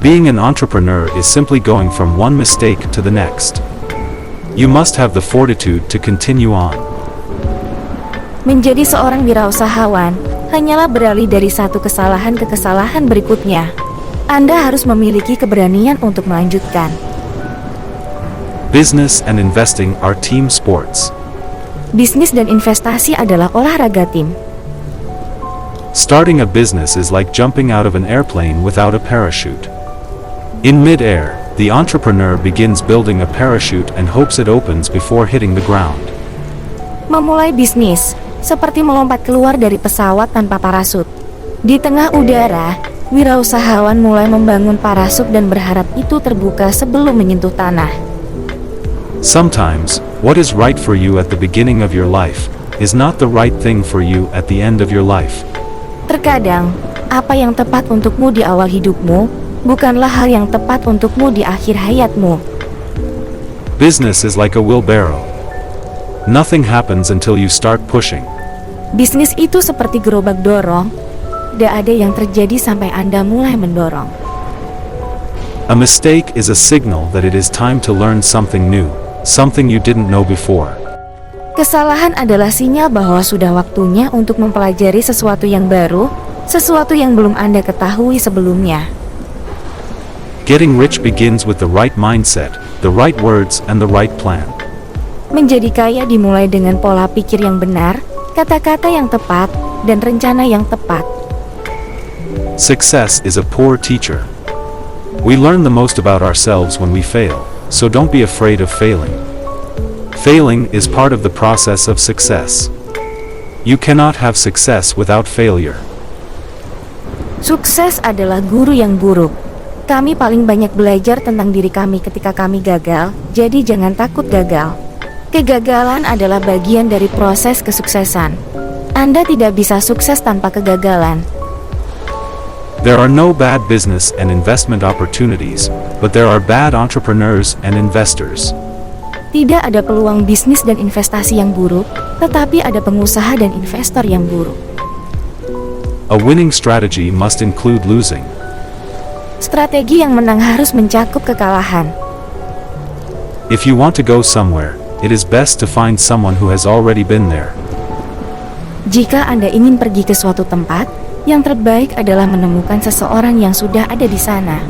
Being an entrepreneur is simply going from one mistake to the next. You must have the fortitude to continue on. Menjadi seorang wirausahawan hanyalah beralih dari satu kesalahan ke kesalahan berikutnya. Anda harus memiliki keberanian untuk melanjutkan. Business and investing are team sports. Bisnis dan investasi adalah olahraga tim. Starting a business is like jumping out of an airplane without a parachute. In mid-air, the entrepreneur begins building a parachute and hopes it opens before hitting the ground. Memulai bisnis seperti melompat keluar dari pesawat tanpa parasut. Di tengah udara, wirausahawan mulai membangun parasut dan berharap itu terbuka sebelum menyentuh tanah. Sometimes, what is right for you at the beginning of your life is not the right thing for you at the end of your life. Terkadang, apa yang tepat untukmu di awal hidupmu bukanlah hal yang tepat untukmu di akhir hayatmu. Business is like a wheelbarrow. Nothing happens until you start pushing. Bisnis itu seperti gerobak dorong. Tidak ada yang terjadi sampai Anda mulai mendorong. A mistake is a signal that it is time to learn something new, something you didn't know before. Kesalahan adalah sinyal bahwa sudah waktunya untuk mempelajari sesuatu yang baru, sesuatu yang belum Anda ketahui sebelumnya. Getting rich begins with the right mindset, the right words, and the right plan. Menjadi kaya dimulai dengan pola pikir yang benar, kata-kata yang tepat, dan rencana yang tepat. Success is a poor teacher. We learn the most about ourselves when we fail, so don't be afraid of failing. Failing is part of the process of success. You cannot have success without failure. Sukses adalah guru yang buruk. Kami paling banyak belajar tentang diri kami ketika kami gagal, jadi jangan takut gagal. Kegagalan adalah bagian dari proses kesuksesan. Anda tidak bisa sukses tanpa kegagalan. There are no bad business and investment opportunities, but there are bad entrepreneurs and investors. Tidak ada peluang bisnis dan investasi yang buruk, tetapi ada pengusaha dan investor yang buruk. A winning strategy must include losing. Strategi yang menang harus mencakup kekalahan. If you want to go somewhere, it is best to find someone who has already been there. Jika Anda ingin pergi ke suatu tempat, yang terbaik adalah menemukan seseorang yang sudah ada di sana.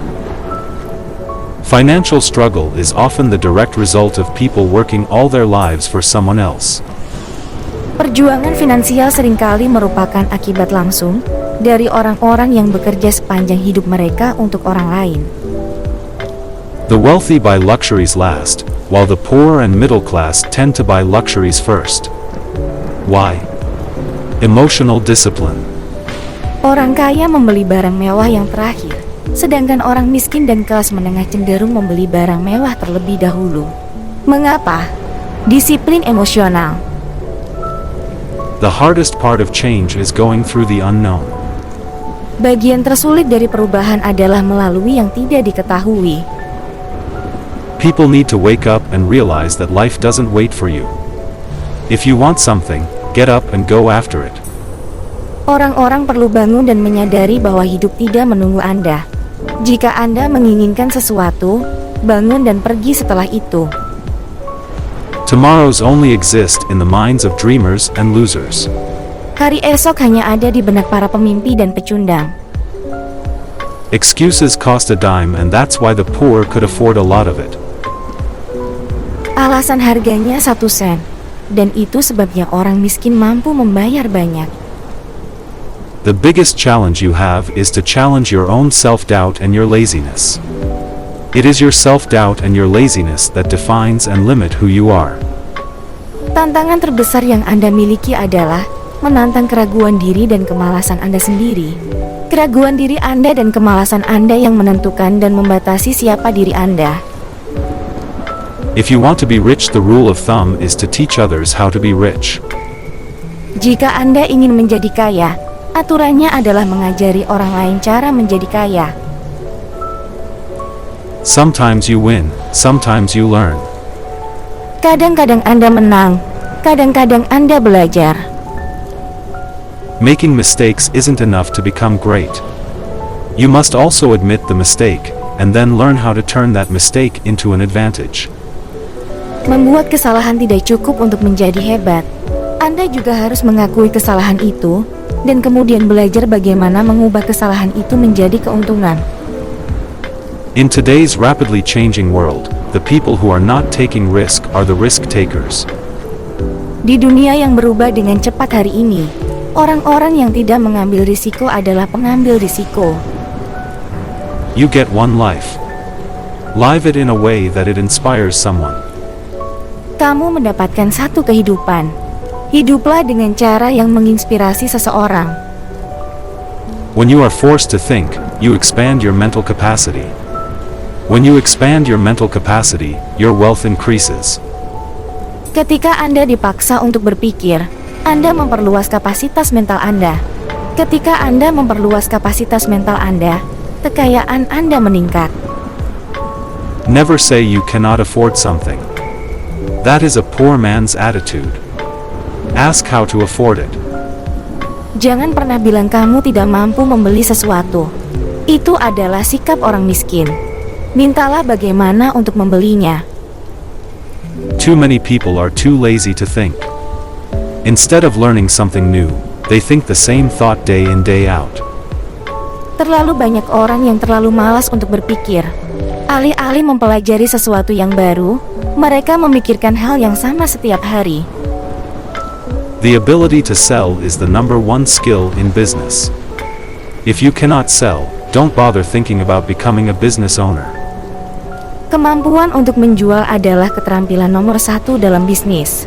Financial struggle is often the direct result of people working all their lives for someone else. Perjuangan finansial seringkali merupakan akibat langsung dari orang-orang yang bekerja sepanjang hidup mereka untuk orang lain. The wealthy buy luxuries last, while the poor and middle class tend to buy luxuries first. Why? Emotional discipline. Orang kaya membeli barang mewah yang terakhir, sedangkan orang miskin dan kelas menengah cenderung membeli barang mewah terlebih dahulu. Mengapa? Disiplin emosional. The hardest part of change is going through the unknown. Bagian tersulit dari perubahan adalah melalui yang tidak diketahui. People need to wake up and realize that life doesn't wait for you. If you want something, get up and go after it. Orang-orang perlu bangun dan menyadari bahwa hidup tidak menunggu Anda. Jika Anda menginginkan sesuatu, bangun dan pergi setelah itu. Tomorrows only exist in the minds of dreamers and losers. Hari esok hanya ada di benak para pemimpi dan pecundang. Excuses cost a dime, and that's why the poor could afford a lot of it. Alasan harganya 1 sen, dan itu sebabnya orang miskin mampu membayar banyak. The biggest challenge you have is to challenge your own self-doubt and your laziness. It is your self-doubt and your laziness that defines and limit who you are. Tantangan terbesar yang Anda miliki adalah menantang keraguan diri dan kemalasan Anda sendiri. Keraguan diri Anda dan kemalasan Anda yang menentukan dan membatasi siapa diri Anda. If you want to be rich, the rule of thumb is to teach others how to be rich. Jika Anda ingin menjadi kaya, aturannya adalah mengajari orang lain cara menjadi kaya. Sometimes you win, sometimes you learn. Kadang-kadang Anda menang, kadang-kadang Anda belajar. Making mistakes isn't enough to become great. You must also admit the mistake, and then learn how to turn that mistake into an advantage. Membuat kesalahan tidak cukup untuk menjadi hebat. Anda juga harus mengakui kesalahan itu, dan kemudian belajar bagaimana mengubah kesalahan itu menjadi keuntungan. In today's rapidly changing world, the people who are not taking risk are the risk takers. Di dunia yang berubah dengan cepat hari ini, orang-orang yang tidak mengambil risiko adalah pengambil risiko. You get one life. Live it in a way that it inspires someone. Kamu mendapatkan satu kehidupan. Hiduplah dengan cara yang menginspirasi seseorang. When you are forced to think, you expand your mental capacity. When you expand your mental capacity, your wealth increases. Ketika Anda dipaksa untuk berpikir, Anda memperluas kapasitas mental Anda. Ketika Anda memperluas kapasitas mental Anda, kekayaan Anda meningkat. Never say you cannot afford something. That is a poor man's attitude. Ask how to afford it. Jangan pernah bilang kamu tidak mampu membeli sesuatu. Itu adalah sikap orang miskin. Mintalah bagaimana untuk membelinya. Too many people are too lazy to think. Instead of learning something new, they think the same thought day in day out. Terlalu banyak orang yang terlalu malas untuk berpikir. Alih-alih mempelajari sesuatu yang baru, mereka memikirkan hal yang sama setiap hari. The ability to sell is the number one skill in business. If you cannot sell, don't bother thinking about becoming a business owner. Kemampuan untuk menjual adalah keterampilan nomor satu dalam bisnis.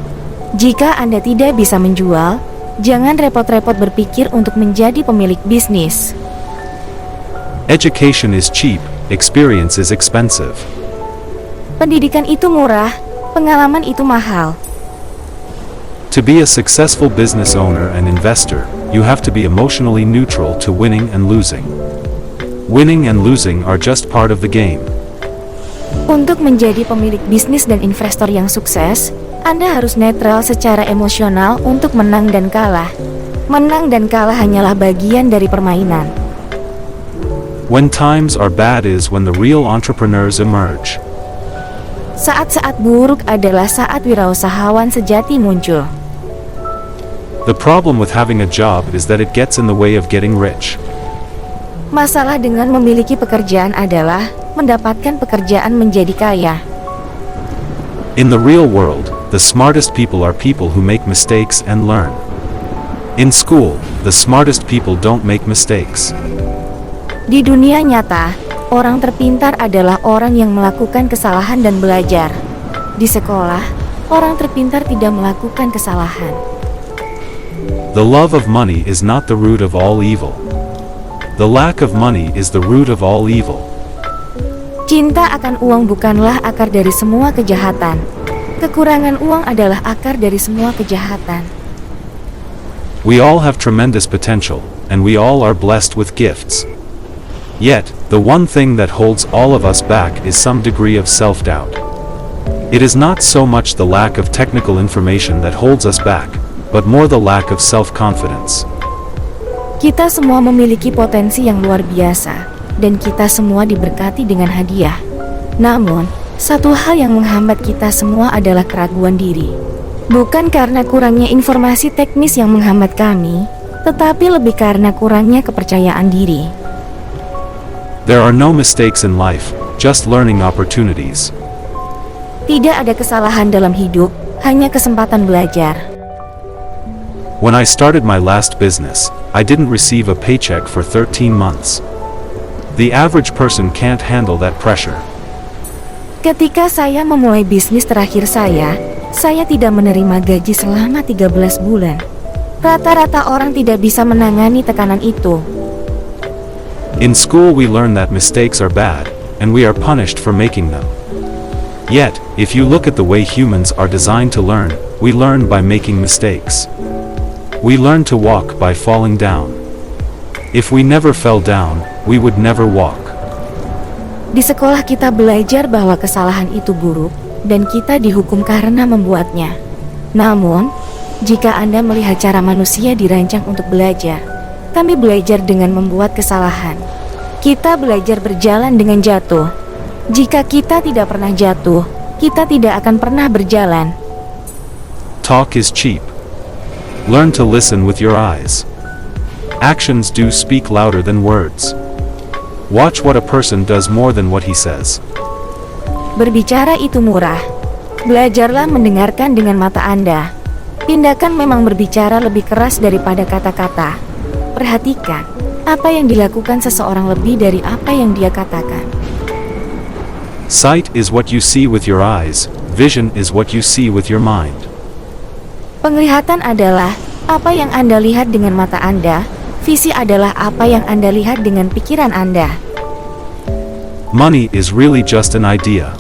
Jika Anda tidak bisa menjual, jangan repot-repot berpikir untuk menjadi pemilik bisnis. Education is cheap, experience is expensive. Pendidikan itu murah, pengalaman itu mahal. To be a successful business owner and investor, you have to be emotionally neutral to winning and losing. Winning and losing are just part of the game. Untuk menjadi pemilik bisnis dan investor yang sukses, Anda harus netral secara emosional untuk menang dan kalah. Menang dan kalah hanyalah bagian dari permainan. When times are bad is when the real entrepreneurs emerge. Saat-saat buruk adalah saat wirausahawan sejati muncul. The problem with having a job is that it gets in the way of getting rich. Masalah dengan memiliki pekerjaan adalah mendapatkan pekerjaan menjadi kaya. In the real world, the smartest people are people who make mistakes and learn. In school, the smartest people don't make mistakes. Di dunia nyata, orang terpintar adalah orang yang melakukan kesalahan dan belajar. Di sekolah, orang terpintar tidak melakukan kesalahan. The love of money is not the root of all evil. The lack of money is the root of all evil. Cinta akan uang bukanlah akar dari semua kejahatan. Kekurangan uang adalah akar dari semua kejahatan. We all have tremendous potential, and we all are blessed with gifts. Yet, the one thing that holds all of us back is some degree of self-doubt. It is not so much the lack of technical information that holds us back, but more the lack of self-confidence. Kita semua memiliki potensi yang luar biasa, dan kita semua diberkati dengan hadiah. Namun, satu hal yang menghambat kita semua adalah keraguan diri. Bukan karena kurangnya informasi teknis yang menghambat kami, tetapi lebih karena kurangnya kepercayaan diri. There are no mistakes in life, just learning opportunities. Tidak ada kesalahan dalam hidup, hanya kesempatan belajar. When I started my last business, I didn't receive a paycheck for 13 months. The average person can't handle that pressure. Ketika saya memulai bisnis terakhir saya tidak menerima gaji selama 13 bulan. Rata-rata orang tidak bisa menangani tekanan itu. In school we learn that mistakes are bad, and we are punished for making them. Yet, if you look at the way humans are designed to learn, we learn by making mistakes. We learn to walk by falling down. If we never fell down, we would never walk. Di sekolah kita belajar bahwa kesalahan itu buruk, dan kita dihukum karena membuatnya. Namun, jika Anda melihat cara manusia dirancang untuk belajar, kami belajar dengan membuat kesalahan. Kita belajar berjalan dengan jatuh. Jika kita tidak pernah jatuh, kita tidak akan pernah berjalan. Talk is cheap. Learn to listen with your eyes. Actions do speak louder than words. Watch what a person does more than what he says. Berbicara itu murah. Belajarlah mendengarkan dengan mata Anda. Tindakan memang berbicara lebih keras daripada kata-kata. Perhatikan, apa yang dilakukan seseorang lebih dari apa yang dia katakan. Sight is what you see with your eyes. Vision is what you see with your mind. Penglihatan adalah apa yang Anda lihat dengan mata Anda. Visi adalah apa yang Anda lihat dengan pikiran Anda. Money is really just an idea.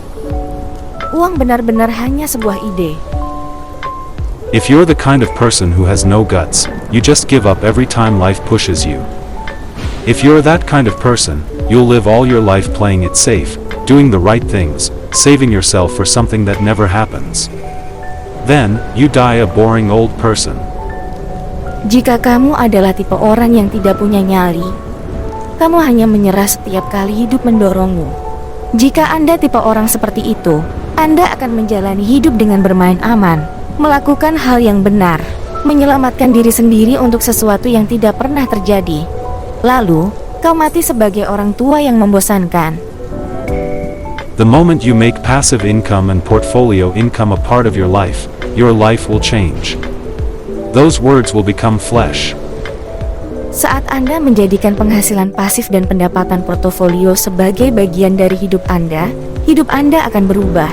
Uang benar-benar hanya sebuah ide. If you're the kind of person who has no guts, you just give up every time life pushes you. If you're that kind of person, you'll live all your life playing it safe, doing the right things, saving yourself for something that never happens. Then, you die a boring old person. Jika kamu adalah tipe orang yang tidak punya nyali, kamu hanya menyerah setiap kali hidup mendorongmu. Jika Anda tipe orang seperti itu, Anda akan menjalani hidup dengan bermain aman, melakukan hal yang benar, menyelamatkan diri sendiri untuk sesuatu yang tidak pernah terjadi. Lalu, kau mati sebagai orang tua yang membosankan. The moment you make passive income and portfolio income a part of your life will change. Those words will become flesh. Saat Anda menjadikan penghasilan pasif dan pendapatan portofolio sebagai bagian dari hidup Anda akan berubah.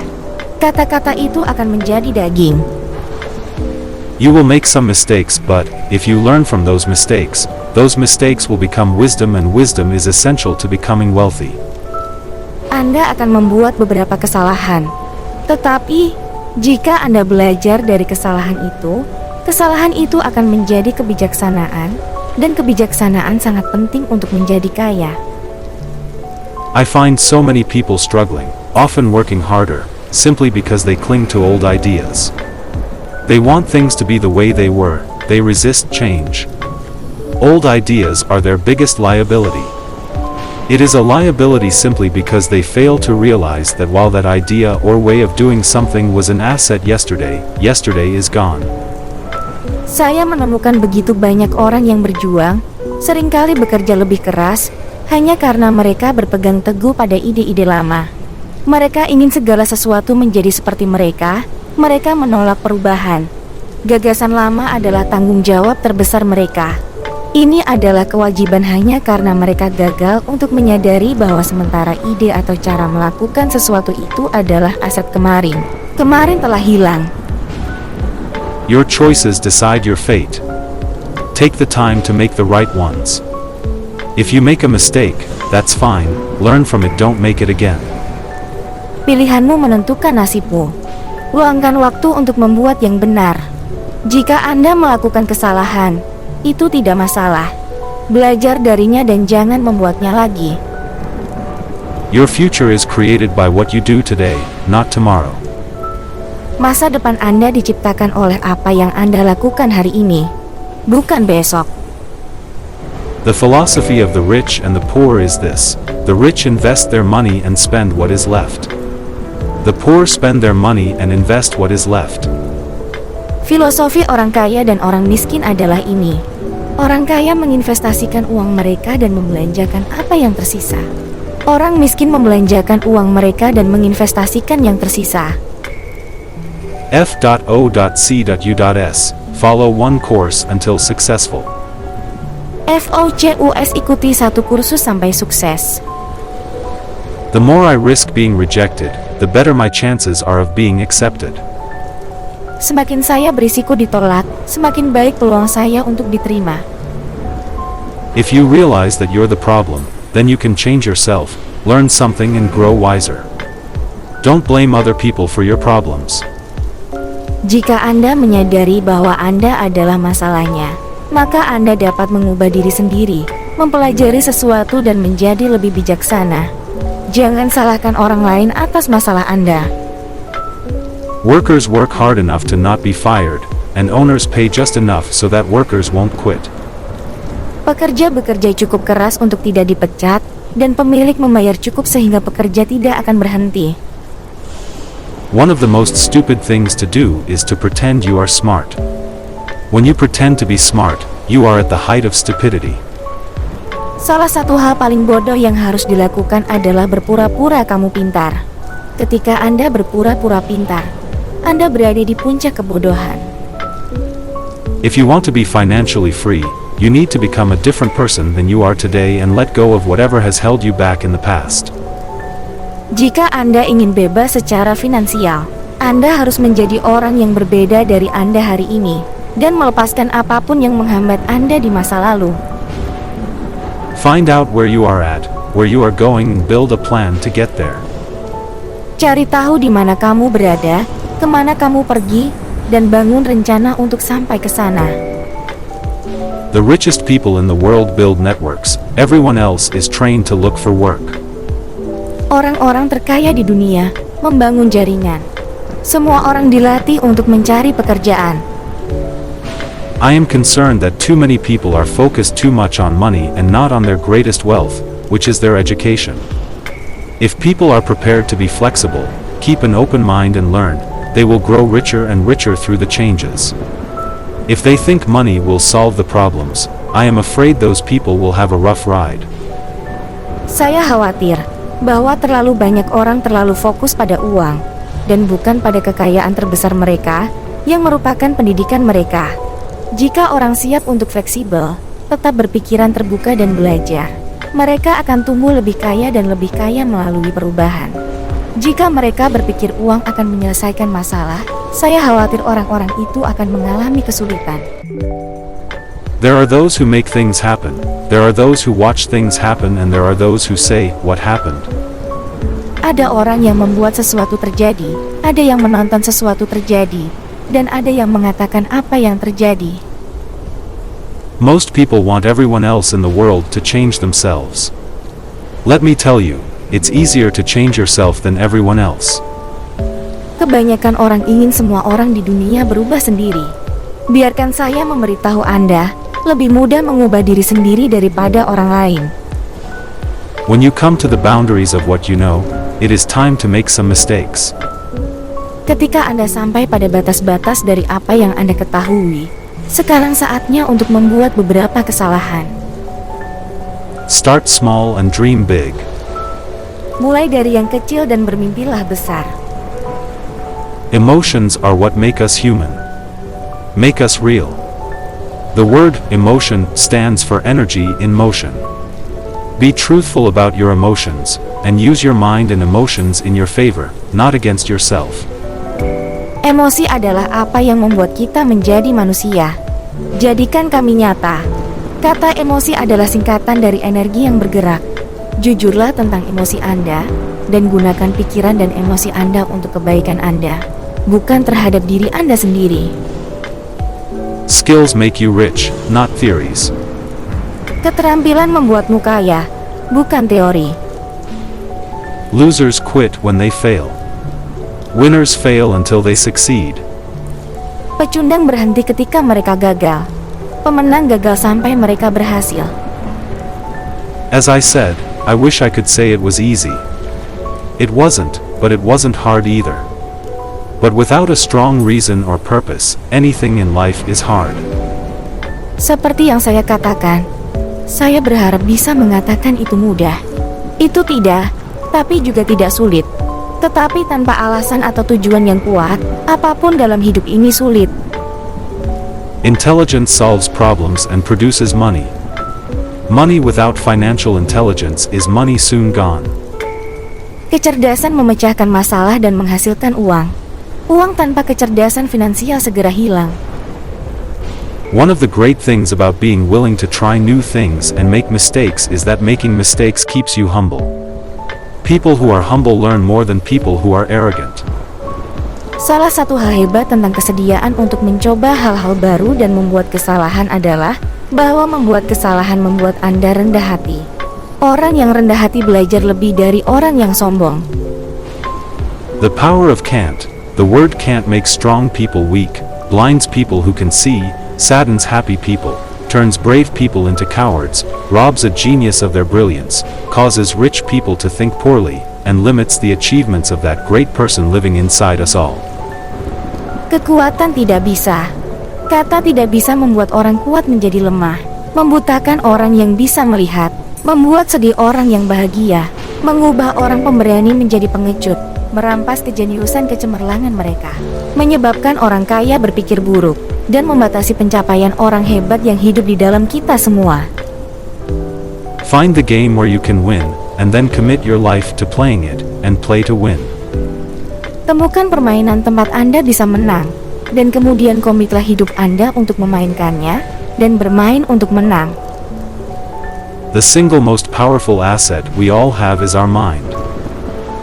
Kata-kata itu akan menjadi daging. You will make some mistakes, but if you learn from those mistakes will become wisdom, and wisdom is essential to becoming wealthy. Anda akan membuat beberapa kesalahan, tetapi jika Anda belajar dari kesalahan itu akan menjadi kebijaksanaan, dan kebijaksanaan sangat penting untuk menjadi kaya. I find so many people struggling, often working harder, simply because they cling to old ideas. They want things to be the way they were, they resist change. Old ideas are their biggest liability. It is a liability simply because they fail to realize that while that idea or way of doing something was an asset yesterday is gone. Saya menemukan begitu banyak orang yang berjuang, seringkali bekerja lebih keras, hanya karena mereka berpegang teguh pada ide-ide lama. Mereka ingin segala sesuatu menjadi seperti mereka menolak perubahan. Gagasan lama adalah tanggung jawab terbesar mereka. Ini adalah kewajiban hanya karena mereka gagal untuk menyadari bahwa sementara ide atau cara melakukan sesuatu itu adalah aset kemarin telah hilang. Your choices decide your fate. Take the time to make the right ones. If you make a mistake, that's fine, learn from it, don't make it again. Pilihanmu menentukan nasibmu. Luangkan waktu untuk membuat yang benar. Jika Anda melakukan kesalahan, itu tidak masalah. Belajar darinya dan jangan membuatnya lagi. Your future is created by what you do today, not tomorrow. Masa depan Anda diciptakan oleh apa yang Anda lakukan hari ini, bukan besok. The philosophy of the rich and the poor is this: the rich invest their money and spend what is left. The poor spend their money and invest what is left. Filosofi orang kaya dan orang miskin adalah ini. Orang kaya menginvestasikan uang mereka dan membelanjakan apa yang tersisa. Orang miskin membelanjakan uang mereka dan menginvestasikan yang tersisa. F.O.C.U.S. Follow one course until successful. FOCUS, ikuti satu kursus sampai sukses. The more I risk being rejected, the better my chances are of being accepted. Semakin saya berisiko ditolak, semakin baik peluang saya untuk diterima. If you realize that you're the problem, then you can change yourself, learn something and grow wiser. Don't blame other people for your problems. Jika Anda menyadari bahwa Anda adalah masalahnya, maka Anda dapat mengubah diri sendiri, mempelajari sesuatu dan menjadi lebih bijaksana. Jangan salahkan orang lain atas masalah Anda. Workers work hard enough to not be fired, and owners pay just enough so that workers won't quit. Pekerja bekerja cukup keras untuk tidak dipecat, dan pemilik membayar cukup sehingga pekerja tidak akan berhenti. One of the most stupid things to do is to pretend you are smart. When you pretend to be smart, you are at the height of stupidity. Salah satu hal paling bodoh yang harus dilakukan adalah berpura-pura kamu pintar. Ketika Anda berpura-pura pintar, Anda berada di puncak kebodohan. If you want to be financially free, you need to become a different person than you are today and let go of whatever has held you back in the past. Jika Anda ingin bebas secara finansial, Anda harus menjadi orang yang berbeda dari Anda hari ini dan melepaskan apapun yang menghambat Anda di masa lalu. Find out where you are at, where you are going, and build a plan to get there. Cari tahu di mana kamu berada, kemana kamu pergi, dan bangun rencana untuk sampai ke sana. The richest people in the world build networks. Everyone else is trained to look for work. Orang-orang terkaya di dunia membangun jaringan. Semua orang dilatih untuk mencari pekerjaan. I am concerned that too many people are focused too much on money and not on their greatest wealth, which is their education. If people are prepared to be flexible, keep an open mind and learn, they will grow richer and richer through the changes. If they think money will solve the problems, I am afraid those people will have a rough ride. Saya khawatir bahwa terlalu banyak orang terlalu fokus pada uang dan bukan pada kekayaan terbesar mereka yang merupakan pendidikan mereka. Jika orang siap untuk fleksibel, tetap berpikiran terbuka dan belajar, mereka akan tumbuh lebih kaya dan lebih kaya melalui perubahan. Jika mereka berpikir uang akan menyelesaikan masalah, saya khawatir orang-orang itu akan mengalami kesulitan. There are those who make things happen, there are those who watch things happen, and there are those who say, what happened? Ada orang yang membuat sesuatu terjadi, ada yang menonton sesuatu terjadi, dan ada yang mengatakan apa yang terjadi. Most people want everyone else in the world to change themselves. Let me tell you, it's easier to change yourself than everyone else. Kebanyakan orang ingin semua orang di dunia berubah sendiri. Biarkan saya memberitahu Anda, lebih mudah mengubah diri sendiri daripada orang lain. When you come to the boundaries of what you know, it is time to make some mistakes. Ketika Anda sampai pada batas-batas dari apa yang Anda ketahui, sekarang saatnya untuk membuat beberapa kesalahan. Start small and dream big. Mulai dari yang kecil dan bermimpilah besar. Emotions are what make us human. Make us real. The word emotion stands for energy in motion. Be truthful about your emotions, and use your mind and emotions in your favor, not against yourself. Emosi adalah apa yang membuat kita menjadi manusia. Jadikan kami nyata. Kata emosi adalah singkatan dari energi yang bergerak. Jujurlah tentang emosi Anda, dan gunakan pikiran dan emosi Anda untuk kebaikan Anda, bukan terhadap diri Anda sendiri. Skills make you rich, not theories. Keterampilan membuatmu kaya, bukan teori. Losers quit when they fail. Winners fail until they succeed. Pecundang berhenti ketika mereka gagal. Pemenang gagal sampai mereka berhasil. As I said, I wish I could say it was easy. It wasn't, but it wasn't hard either. But without a strong reason or purpose, anything in life is hard. Seperti yang saya katakan, saya berharap bisa mengatakan itu mudah. Itu tidak, tapi juga tidak sulit. Tetapi tanpa alasan atau tujuan yang kuat, apapun dalam hidup ini sulit. Intelligence solves problems and produces money. Money without financial intelligence is money soon gone. Kecerdasan memecahkan masalah dan menghasilkan uang. Uang tanpa kecerdasan finansial segera hilang. One of the great things about being willing to try new things and make mistakes is that making mistakes keeps you humble. People who are humble learn more than people who are arrogant. Salah satu hal hebat tentang kesediaan untuk mencoba hal-hal baru dan membuat kesalahan adalah bahwa membuat kesalahan membuat Anda rendah hati. Orang yang rendah hati belajar lebih dari orang yang sombong. The power of can't. The word can't makes strong people weak, blinds people who can see, saddens happy people, turns brave people into cowards, robs a genius of their brilliance, causes rich people to think poorly, and limits the achievements of that great person living inside us all. Kekuatan tidak bisa. Kata tidak bisa membuat orang kuat menjadi lemah, membutakan orang yang bisa melihat, membuat sedih orang yang bahagia, mengubah orang pemberani menjadi pengecut, merampas kejeniusan kecemerlangan mereka, menyebabkan orang kaya berpikir buruk, dan membatasi pencapaian orang hebat yang hidup di dalam kita semua. Find the game where you can win, and then commit your life to playing it, and play to win. Temukan permainan tempat Anda bisa menang, dan kemudian komitlah hidup Anda untuk memainkannya, dan bermain untuk menang. The single most powerful asset we all have is our mind.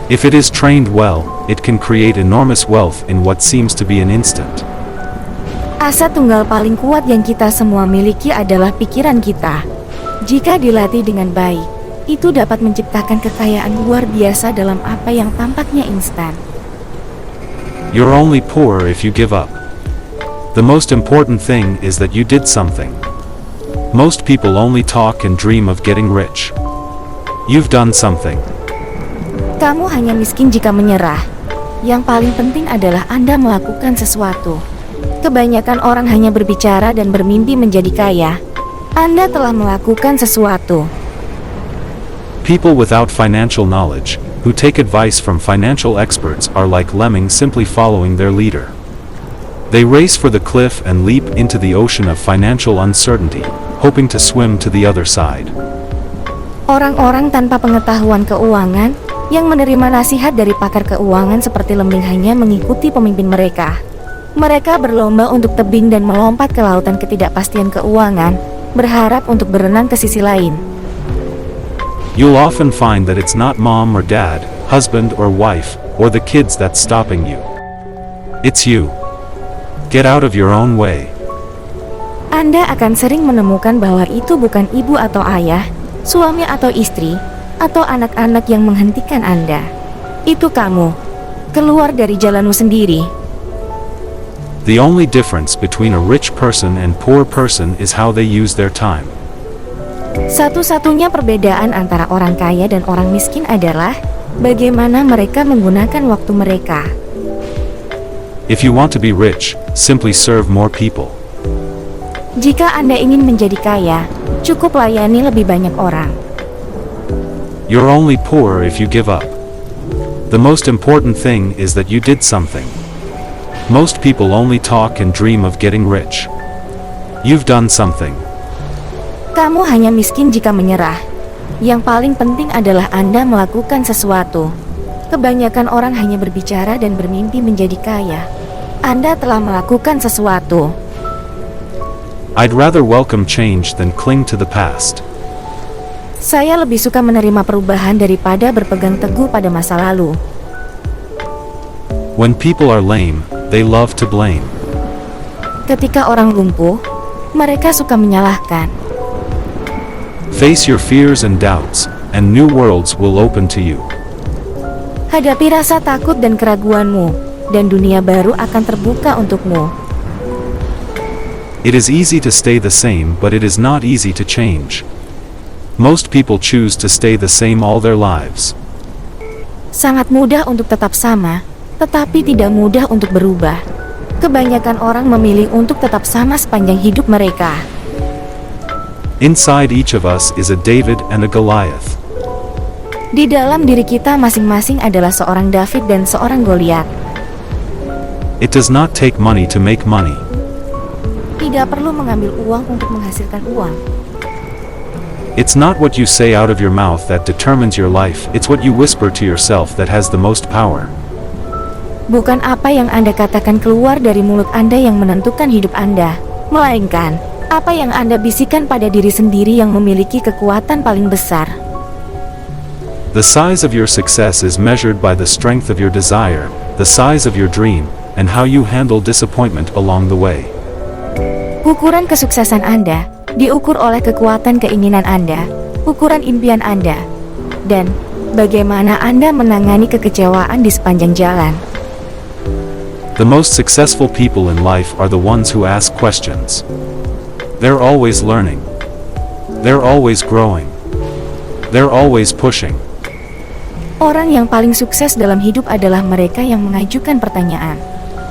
If it is trained well, it can create enormous wealth in what seems to be an instant. Aset tunggal paling kuat yang kita semua miliki adalah pikiran kita. Jika dilatih dengan baik, itu dapat menciptakan kekayaan luar biasa dalam apa yang tampaknya instan. You're only poor if you give up. The most important thing is that you did something. Most people only talk and dream of getting rich. You've done something. Kamu hanya miskin jika menyerah. Yang paling penting adalah Anda melakukan sesuatu. Kebanyakan orang hanya berbicara dan bermimpi menjadi kaya. Anda telah melakukan sesuatu. People without financial knowledge, who take advice from financial experts, are like lemmings simply following their leader. They race for the cliff and leap into the ocean of financial uncertainty, hoping to swim to the other side. Orang-orang tanpa pengetahuan keuangan yang menerima nasihat dari pakar keuangan seperti lembing hanya mengikuti pemimpin mereka. Mereka berlomba untuk tebing dan melompat ke lautan ketidakpastian keuangan, berharap untuk berenang ke sisi lain. You'll often find that it's not mom or dad, husband or wife, or the kids that's stopping you. It's you. Get out of your own way. Anda akan sering menemukan bahwa itu bukan ibu atau ayah, suami atau istri, atau anak-anak yang menghentikan Anda. Itu kamu. Keluar dari jalanmu sendiri. The only difference between a rich person and poor person is how they use their time. Satu-satunya perbedaan antara orang kaya dan orang miskin adalah bagaimana mereka menggunakan waktu mereka. If you want to be rich, simply serve more people. Jika Anda ingin menjadi kaya, cukup layani lebih banyak orang. You're only poor if you give up. The most important thing is that you did something. Most people only talk and dream of getting rich. You've done something. Kamu hanya miskin jika menyerah. Yang paling penting adalah Anda melakukan sesuatu. Kebanyakan orang hanya berbicara dan bermimpi menjadi kaya. Anda telah melakukan sesuatu. I'd rather welcome change than cling to the past. Saya lebih suka menerima perubahan daripada berpegang teguh pada masa lalu. When people are lame, they love to blame. Ketika orang lumpuh, mereka suka menyalahkan. Face your fears and doubts, and new worlds will open to you. Hadapi rasa takut dan keraguanmu, dan dunia baru akan terbuka untukmu. It is easy to stay the same, but it is not easy to change. Most people choose to stay the same all their lives. Sangat mudah untuk tetap sama, tetapi tidak mudah untuk berubah. Kebanyakan orang memilih untuk tetap sama sepanjang hidup mereka. Inside each of us is a David and a Goliath. Di dalam diri kita masing-masing adalah seorang David dan seorang Goliat. It does not take money to make money. Tidak perlu mengambil uang untuk menghasilkan uang. It's not what you say out of your mouth that determines your life, it's what you whisper to yourself that has the most power. Bukan apa yang Anda katakan keluar dari mulut Anda yang menentukan hidup Anda, melainkan apa yang Anda bisikan pada diri sendiri yang memiliki kekuatan paling besar. The size of your success is measured by the strength of your desire, the size of your dream, and how you handle disappointment along the way. Ukuran kesuksesan Anda diukur oleh kekuatan keinginan Anda, ukuran impian Anda, dan bagaimana Anda menangani kekecewaan di sepanjang jalan. The most successful people in life are the ones who ask questions. They're always learning. They're always growing. They're always pushing. Orang yang paling sukses dalam hidup adalah mereka yang mengajukan pertanyaan.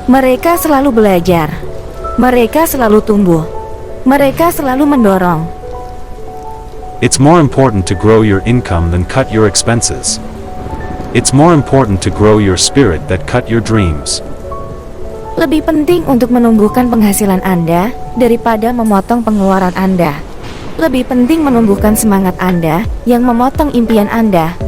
Mereka selalu belajar. Mereka selalu tumbuh. Mereka selalu mendorong. It's more important to grow your income than cut your expenses. It's more important to grow your spirit than cut your dreams. Lebih penting untuk menumbuhkan penghasilan Anda daripada memotong pengeluaran Anda. Lebih penting menumbuhkan semangat Anda yang memotong impian Anda.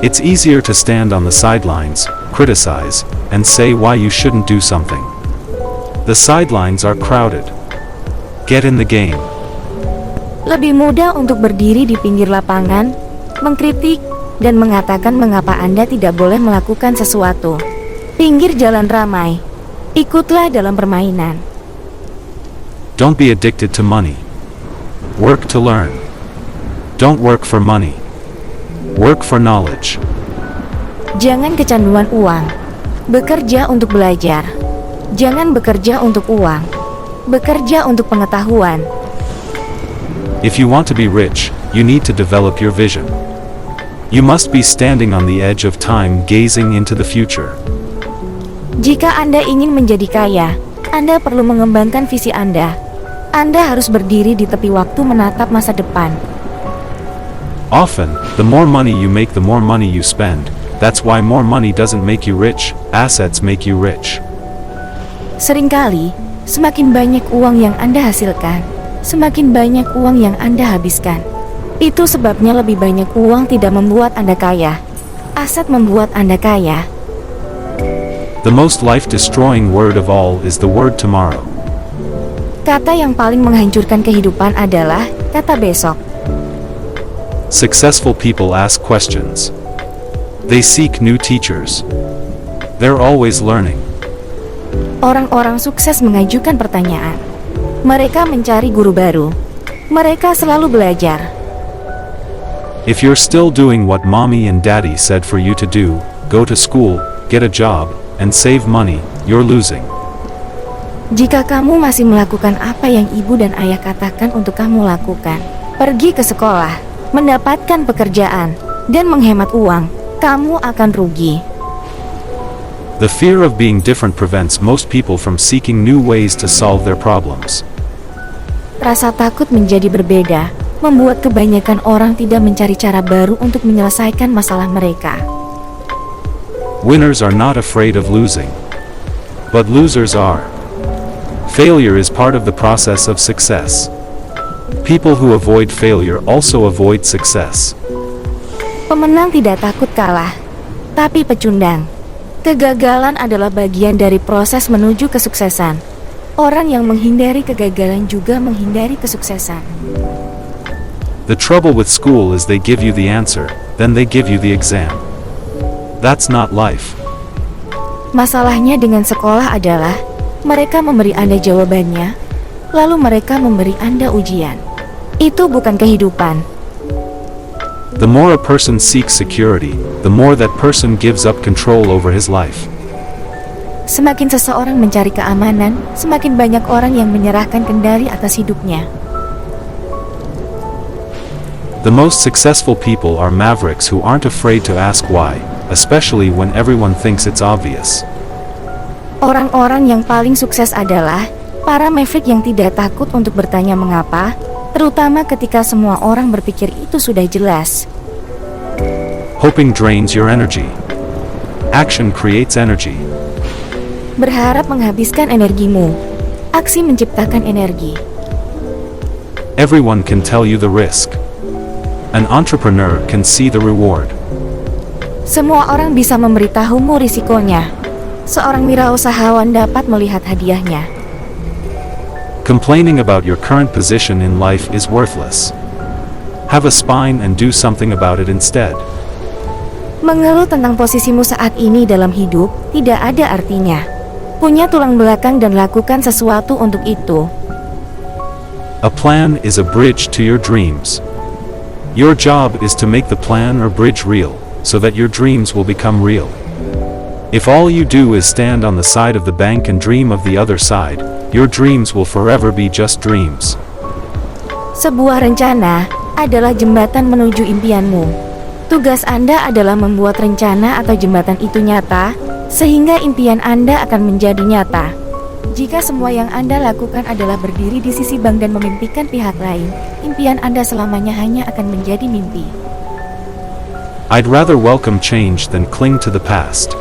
It's easier to stand on the sidelines, criticize, and say why you shouldn't do something. The sidelines are crowded. Get in the game. Lebih mudah untuk berdiri di pinggir lapangan, mengkritik, dan mengatakan mengapa Anda tidak boleh melakukan sesuatu. Pinggir jalan ramai. Ikutlah dalam permainan. Don't be addicted to money. Work to learn. Don't work for money. Work for knowledge. Jangan kecanduan uang. Bekerja untuk belajar. Jangan bekerja untuk uang. Bekerja untuk pengetahuan. If you want to be rich, you need to develop your vision. You must be standing on the edge of time, gazing into the future. Jika Anda ingin menjadi kaya, Anda perlu mengembangkan visi Anda. Anda harus berdiri di tepi waktu menatap masa depan. Often, the more money you make, the more money you spend. That's why more money doesn't make you rich, assets make you rich. Seringkali, semakin banyak uang yang Anda hasilkan, semakin banyak uang yang Anda habiskan. Itu sebabnya lebih banyak uang tidak membuat Anda kaya. Aset membuat Anda kaya. The most life-destroying word of all is the word tomorrow. Kata yang paling menghancurkan kehidupan adalah kata besok. Successful people ask questions. They seek new teachers. They're always learning. Orang-orang sukses mengajukan pertanyaan. Mereka mencari guru baru. Mereka selalu belajar. If you're still doing what mommy and daddy said for you to do, go to school, get a job, and save money, you're losing. Jika kamu masih melakukan apa yang ibu dan ayah katakan untuk kamu lakukan, pergi ke sekolah, mendapatkan pekerjaan, dan menghemat uang, kamu akan rugi. The fear of being different prevents most people from seeking new ways to solve their problems. Rasa takut menjadi berbeda membuat kebanyakan orang tidak mencari cara baru untuk menyelesaikan masalah mereka. Winners are not afraid of losing, but losers are. Failure is part of the process of success. People who avoid failure also avoid success. Pemenang tidak takut kalah, tapi pecundang. Kegagalan adalah bagian dari proses menuju kesuksesan. Orang yang menghindari kegagalan juga menghindari kesuksesan. The trouble with school is they give you the answer, then they give you the exam. That's not life. Masalahnya dengan sekolah adalah mereka memberi Anda jawabannya, lalu mereka memberi Anda ujian. Itu bukan kehidupan. The more a person seeks security, the more that person gives up control over his life. Semakin seseorang mencari keamanan, semakin banyak orang yang menyerahkan kendali atas hidupnya. The most successful people are mavericks who aren't afraid to ask why, especially when everyone thinks it's obvious. Orang-orang yang paling sukses adalah para maverick yang tidak takut untuk bertanya mengapa, terutama ketika semua orang berpikir itu sudah jelas. Hoping drains your energy. Action creates energy. Berharap menghabiskan energimu. Aksi menciptakan energi. Everyone can tell you the risk. An entrepreneur can see the reward. Semua orang bisa memberitahumu risikonya. Seorang wirausahawan dapat melihat hadiahnya. Complaining about your current position in life is worthless. Have a spine and do something about it instead. Mengeluh tentang posisimu saat ini dalam hidup tidak ada artinya. Punya tulang belakang dan lakukan sesuatu untuk itu. A plan is a bridge to your dreams. Your job is to make the plan or bridge real, so that your dreams will become real. If all you do is stand on the side of the bank and dream of the other side, your dreams will forever be just dreams. Sebuah rencana adalah jembatan menuju impianmu. Tugas Anda adalah membuat rencana atau jembatan itu nyata, sehingga impian Anda akan menjadi nyata. Jika semua yang Anda lakukan adalah berdiri di sisi bank dan memimpikan pihak lain, impian Anda selamanya hanya akan menjadi mimpi. I'd rather welcome change than cling to the past.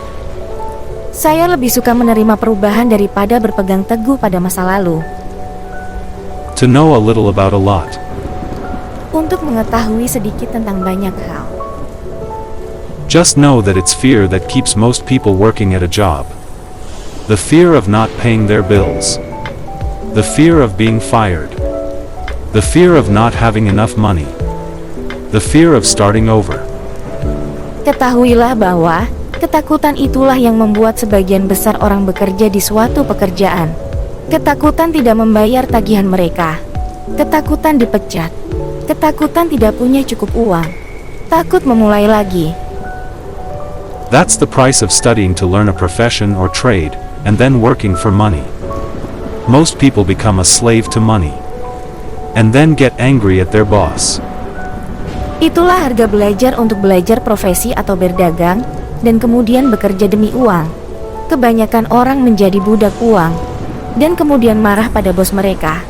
Saya lebih suka menerima perubahan daripada berpegang teguh pada masa lalu. To know a little about a lot. Untuk mengetahui sedikit tentang banyak hal. Just know that it's fear that keeps most people working at a job. The fear of not paying their bills. The fear of being fired. The fear of not having enough money. The fear of starting over. Ketahuilah bahwa ketakutan itulah yang membuat sebagian besar orang bekerja di suatu pekerjaan. Ketakutan tidak membayar tagihan mereka. Ketakutan dipecat. Ketakutan tidak punya cukup uang. Takut memulai lagi. That's the price of studying to learn a profession or trade, and then working for money. Most people become a slave to money, and then get angry at their boss. Itulah harga belajar untuk belajar profesi atau berdagang, dan kemudian bekerja demi uang. Kebanyakan orang menjadi budak uang, dan kemudian marah pada bos mereka.